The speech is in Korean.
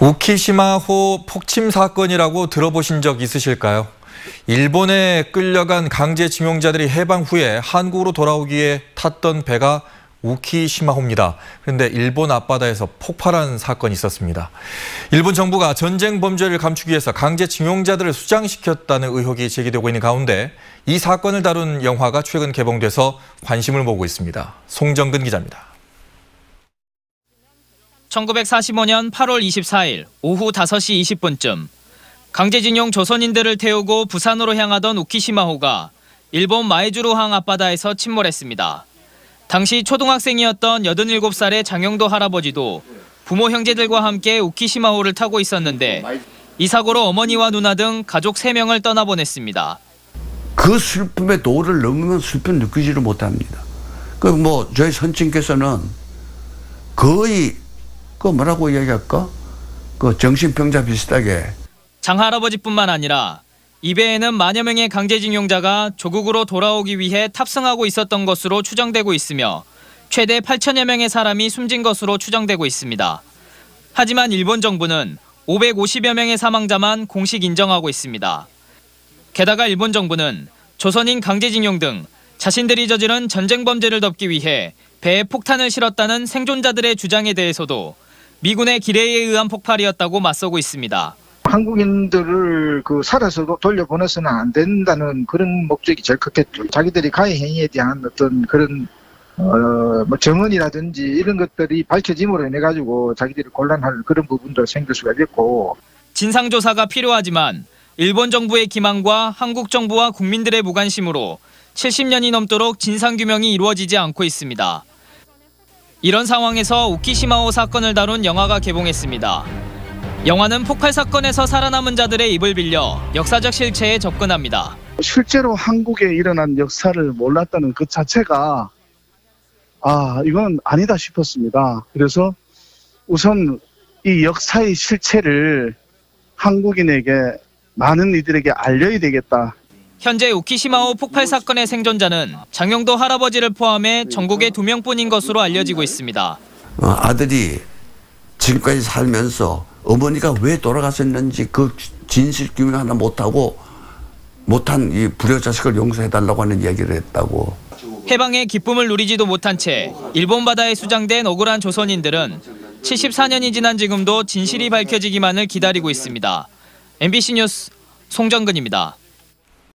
우키시마호 폭침 사건이라고 들어보신 적 있으실까요? 일본에 끌려간 강제징용자들이 해방 후에 한국으로 돌아오기 위해 탔던 배가 우키시마호입니다. 그런데 일본 앞바다에서 폭발한 사건이 있었습니다. 일본 정부가 전쟁 범죄를 감추기 위해서 강제징용자들을 수장시켰다는 의혹이 제기되고 있는 가운데 이 사건을 다룬 영화가 최근 개봉돼서 관심을 모으고 있습니다. 송정근 기자입니다. 1945년 8월 24일 오후 5시 20분쯤 강제징용 조선인들을 태우고 부산으로 향하던 우키시마호가 일본 마에주루항 앞바다에서 침몰했습니다. 당시 초등학생이었던 87살의 장영도 할아버지도 부모 형제들과 함께 우키시마호를 타고 있었는데 이 사고로 어머니와 누나 등 가족 3명을 떠나보냈습니다. 그 슬픔의 도를 넘으면 슬픔 느끼지를 못합니다. 저희 선친께서는 거의 뭐라고 이야기할까? 정신병자 비슷하게. 장 할아버지뿐만 아니라 이 배에는 만여 명의 강제징용자가 조국으로 돌아오기 위해 탑승하고 있었던 것으로 추정되고 있으며 최대 8천여 명의 사람이 숨진 것으로 추정되고 있습니다. 하지만 일본 정부는 550여 명의 사망자만 공식 인정하고 있습니다. 게다가 일본 정부는 조선인 강제징용 등 자신들이 저지른 전쟁 범죄를 덮기 위해 배에 폭탄을 실었다는 생존자들의 주장에 대해서도 미군의 기뢰에 의한 폭발이었다고 맞서고 있습니다. 한국인들을 살아서 돌려보내서는 안 된다는 그런 목적이 제일 컸겠죠. 자기들이 가해 행위에 대한 어떤 그런 정언이라든지 이런 것들이 밝혀짐으로 인해 가지고 자기들이 곤란할 그런 부분도 생길 수가 있겠고. 진상조사가 필요하지만 일본 정부의 기만과 한국 정부와 국민들의 무관심으로 70년이 넘도록 진상규명이 이루어지지 않고 있습니다. 이런 상황에서 우키시마호 사건을 다룬 영화가 개봉했습니다. 영화는 폭발 사건에서 살아남은 자들의 입을 빌려 역사적 실체에 접근합니다. 실제로 한국에 일어난 역사를 몰랐다는 그 자체가 이건 아니다 싶었습니다. 그래서 우선 이 역사의 실체를 한국인에게 많은 이들에게 알려야 되겠다. 현재 우키시마호 폭발 사건의 생존자는 장영도 할아버지를 포함해 전국에 2명뿐인 것으로 알려지고 있습니다. 아들이 지금까지 살면서 어머니가 왜 돌아가셨는지 그 진실 규명 하나 못한 이 불효자식을 용서해달라고 하는 얘기를 했다고. 해방의 기쁨을 누리지도 못한 채 일본 바다에 수장된 억울한 조선인들은 74년이 지난 지금도 진실이 밝혀지기만을 기다리고 있습니다. MBC 뉴스 송정근입니다.